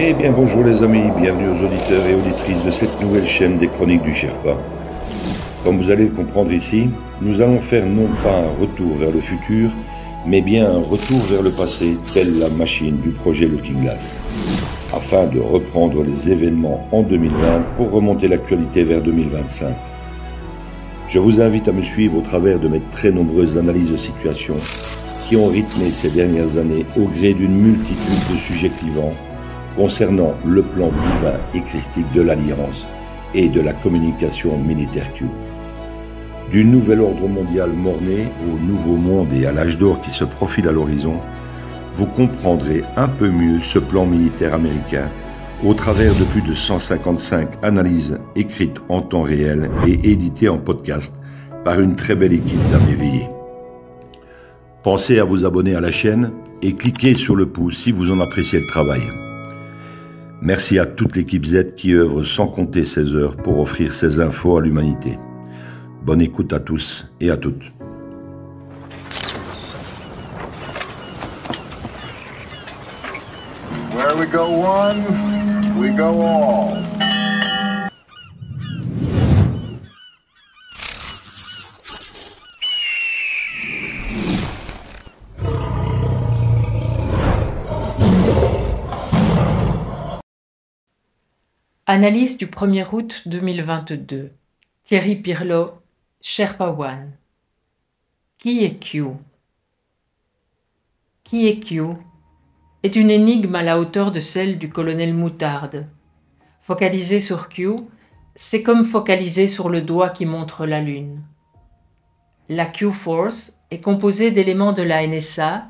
Eh bien bonjour les amis, bienvenue aux auditeurs et auditrices de cette nouvelle chaîne des Chroniques du Sherpa. Comme vous allez le comprendre ici, nous allons faire non pas un retour vers le futur, mais bien un retour vers le passé, telle la machine du projet Looking Glass, afin de reprendre les événements en 2020 pour remonter l'actualité vers 2025. Je vous invite à me suivre au travers de mes très nombreuses analyses de situation qui ont rythmé ces dernières années au gré d'une multitude de sujets clivants concernant le plan divin et christique de l'Alliance et de la communication militaire Q. Du nouvel ordre mondial mort-né au nouveau monde et à l'âge d'or qui se profile à l'horizon, vous comprendrez un peu mieux ce plan militaire américain au travers de plus de 155 analyses écrites en temps réel et éditées en podcast par une très belle équipe d'âmes éveillées. Pensez à vous abonner à la chaîne et cliquez sur le pouce si vous en appréciez le travail. Merci à toute l'équipe Z qui œuvre sans compter ses heures pour offrir ces infos à l'humanité. Bonne écoute à tous et à toutes. Where we go one, we go all. Analyse du 1er août 2022. Thierry Pirlot, Sherpa One. Qui est Q? Qui est Q est une énigme à la hauteur de celle du colonel Moutarde. Focaliser sur Q, c'est comme focaliser sur le doigt qui montre la lune. La Q-Force est composée d'éléments de la NSA,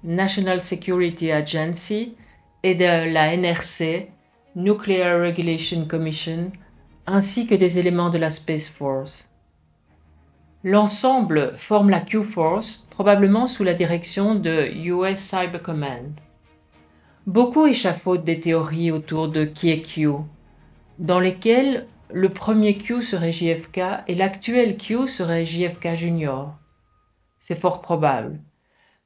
National Security Agency, et de la NRC, Nuclear Regulation Commission, ainsi que des éléments de la Space Force. L'ensemble forme la Q-Force, probablement sous la direction de US Cyber Command. Beaucoup échafaudent des théories autour de qui est Q, dans lesquelles le premier Q serait JFK et l'actuel Q serait JFK Junior. C'est fort probable,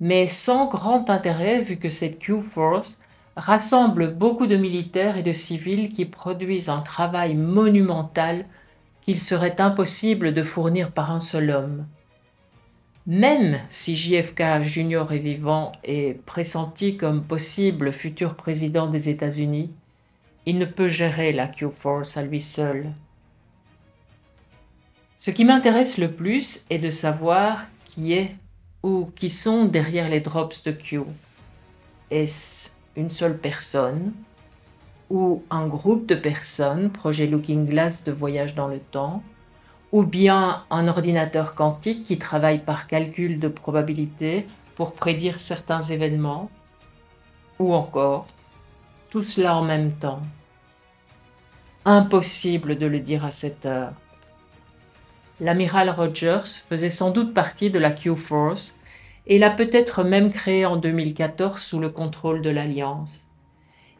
mais sans grand intérêt vu que cette Q-Force rassemble beaucoup de militaires et de civils qui produisent un travail monumental qu'il serait impossible de fournir par un seul homme. Même si JFK Junior est vivant et pressenti comme possible futur président des États-Unis, il ne peut gérer la Q-Force à lui seul. Ce qui m'intéresse le plus est de savoir qui est ou qui sont derrière les drops de Q. Est-ce une seule personne ou un groupe de personnes, projet Looking Glass de voyage dans le temps, ou bien un ordinateur quantique qui travaille par calcul de probabilité pour prédire certains événements, ou encore tout cela en même temps. Impossible de le dire à cette heure. L'amiral Rogers faisait sans doute partie de la Q-Force et l'a peut-être même créée en 2014 sous le contrôle de l'Alliance.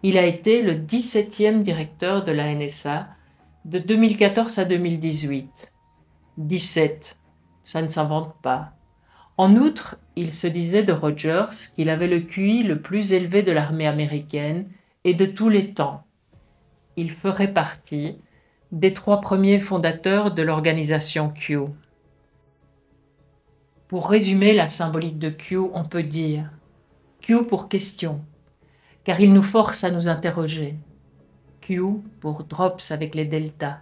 Il a été le 17e directeur de la NSA de 2014 à 2018. 17, ça ne s'invente pas. En outre, il se disait de Rogers qu'il avait le QI le plus élevé de l'armée américaine et de tous les temps. Il ferait partie des 3 premiers fondateurs de l'organisation Q. Pour résumer la symbolique de Q, on peut dire Q pour question, car il nous force à nous interroger. Q pour drops avec les deltas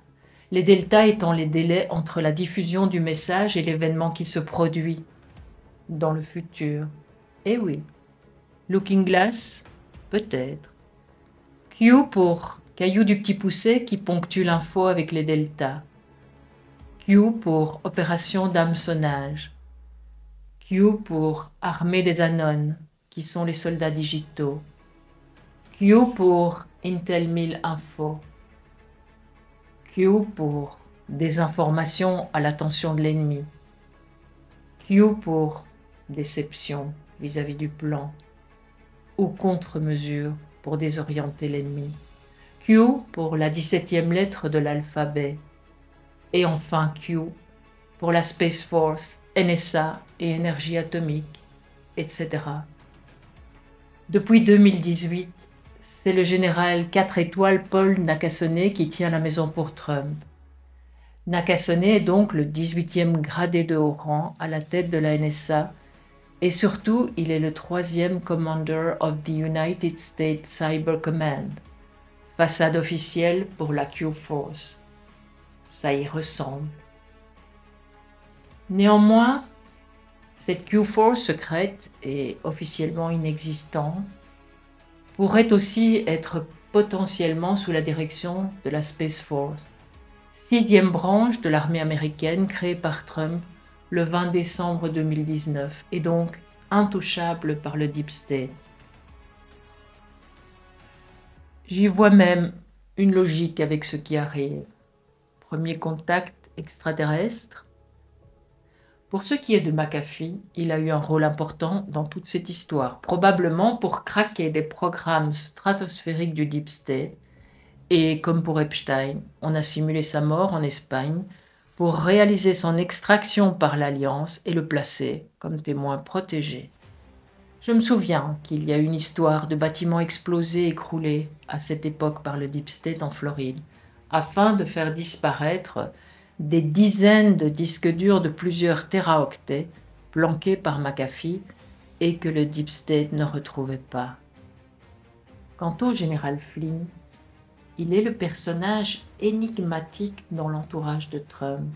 étant les délais entre la diffusion du message et l'événement qui se produit dans le futur. Eh oui, Looking Glass, peut-être. Q pour caillou du petit poucet qui ponctue l'info avec les deltas. Q pour opération d'hameçonnage. Q pour armée des Anones, qui sont les soldats digitaux. Q pour Intel 1000 Info. Q pour désinformation à l'attention de l'ennemi. Q pour déception vis-à-vis du plan ou contre-mesure pour désorienter l'ennemi. Q pour la 17e lettre de l'alphabet. Et enfin Q pour la Space Force, NSA et énergie atomique, etc. Depuis 2018, c'est le général 4 étoiles Paul Nakasone qui tient la maison pour Trump. Nakasone est donc le 18e gradé de haut rang à la tête de la NSA et surtout il est le 3e Commander of the United States Cyber Command, façade officielle pour la Q-Force. Ça y ressemble. Néanmoins, cette Q-Force secrète et officiellement inexistante pourrait aussi être potentiellement sous la direction de la Space Force, 6e branche de l'armée américaine créée par Trump le 20 décembre 2019 et donc intouchable par le Deep State. J'y vois même une logique avec ce qui arrive. Premier contact extraterrestre. Pour ce qui est de McAfee, il a eu un rôle important dans toute cette histoire, probablement pour craquer les programmes stratosphériques du Deep State. Et comme pour Epstein, on a simulé sa mort en Espagne pour réaliser son extraction par l'Alliance et le placer comme témoin protégé. Je me souviens qu'il y a une histoire de bâtiments explosés, écroulés à cette époque par le Deep State en Floride, afin de faire disparaître des dizaines de disques durs de plusieurs téraoctets planqués par McAfee et que le Deep State ne retrouvait pas. Quant au général Flynn, il est le personnage énigmatique dans l'entourage de Trump.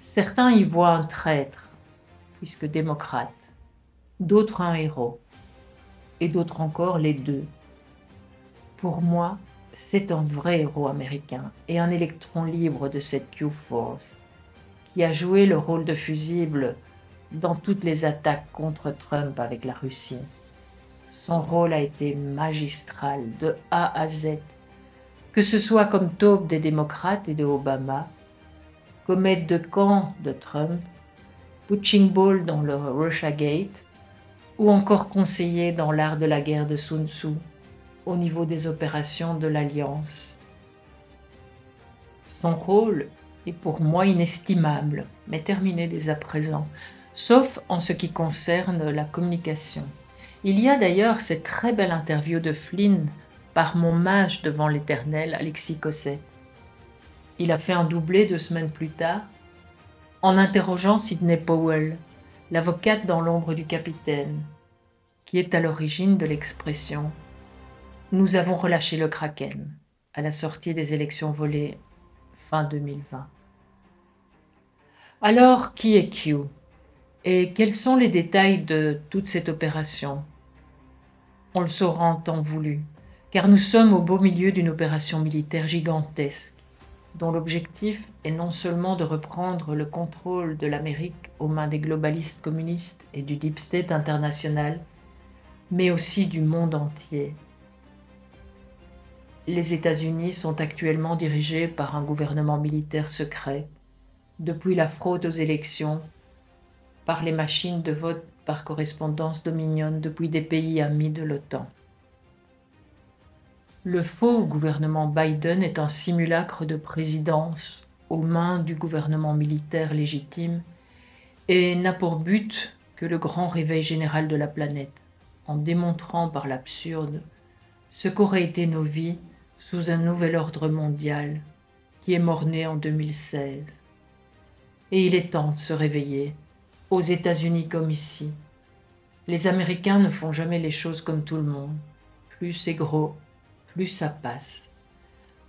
Certains y voient un traître, puisque démocrate, d'autres un héros, et d'autres encore les deux. Pour moi, c'est un vrai héros américain et un électron libre de cette Q-Force, qui a joué le rôle de fusible dans toutes les attaques contre Trump avec la Russie. Son rôle a été magistral de A à Z, que ce soit comme taupe des démocrates et de Obama, comme aide de camp de Trump, punching ball dans le Russiagate, ou encore conseiller dans l'art de la guerre de Sun Tzu, au niveau des opérations de l'Alliance. Son rôle est pour moi inestimable, mais terminé dès à présent, sauf en ce qui concerne la communication. Il y a d'ailleurs cette très belle interview de Flynn par mon mage devant l'Éternel, Alexis Cosset. Il a fait un doublé 2 semaines plus tard, en interrogeant Sidney Powell, l'avocate dans l'ombre du capitaine, qui est à l'origine de l'expression « Nous avons relâché le Kraken » à la sortie des élections volées fin 2020. Alors, qui est Q? Et quels sont les détails de toute cette opération? On le saura en temps voulu, car nous sommes au beau milieu d'une opération militaire gigantesque, dont l'objectif est non seulement de reprendre le contrôle de l'Amérique aux mains des globalistes communistes et du Deep State international, mais aussi du monde entier. Les États-Unis sont actuellement dirigés par un gouvernement militaire secret, depuis la fraude aux élections, par les machines de vote par correspondance dominionnes depuis des pays amis de l'OTAN. Le faux gouvernement Biden est un simulacre de présidence aux mains du gouvernement militaire légitime et n'a pour but que le grand réveil général de la planète, en démontrant par l'absurde ce qu'auraient été nos vies sous un nouvel ordre mondial qui est mort-né en 2016. Et il est temps de se réveiller, aux États-Unis comme ici. Les Américains ne font jamais les choses comme tout le monde. Plus c'est gros, plus ça passe.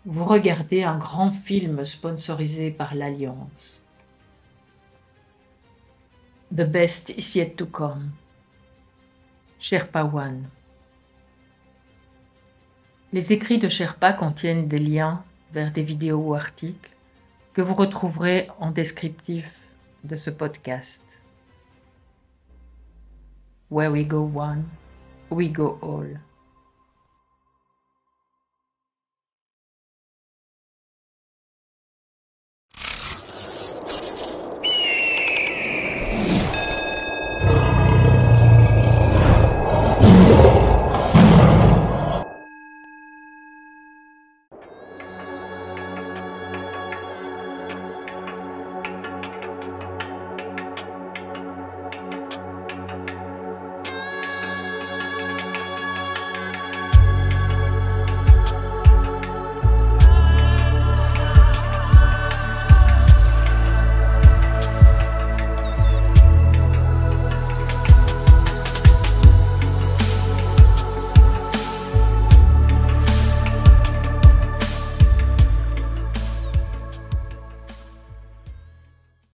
Vous regardez un grand film sponsorisé par l'Alliance. The best is yet to come. Sherpa One. Les écrits de Sherpa contiennent des liens vers des vidéos ou articles que vous retrouverez en descriptif de ce podcast. Where we go one, we go all.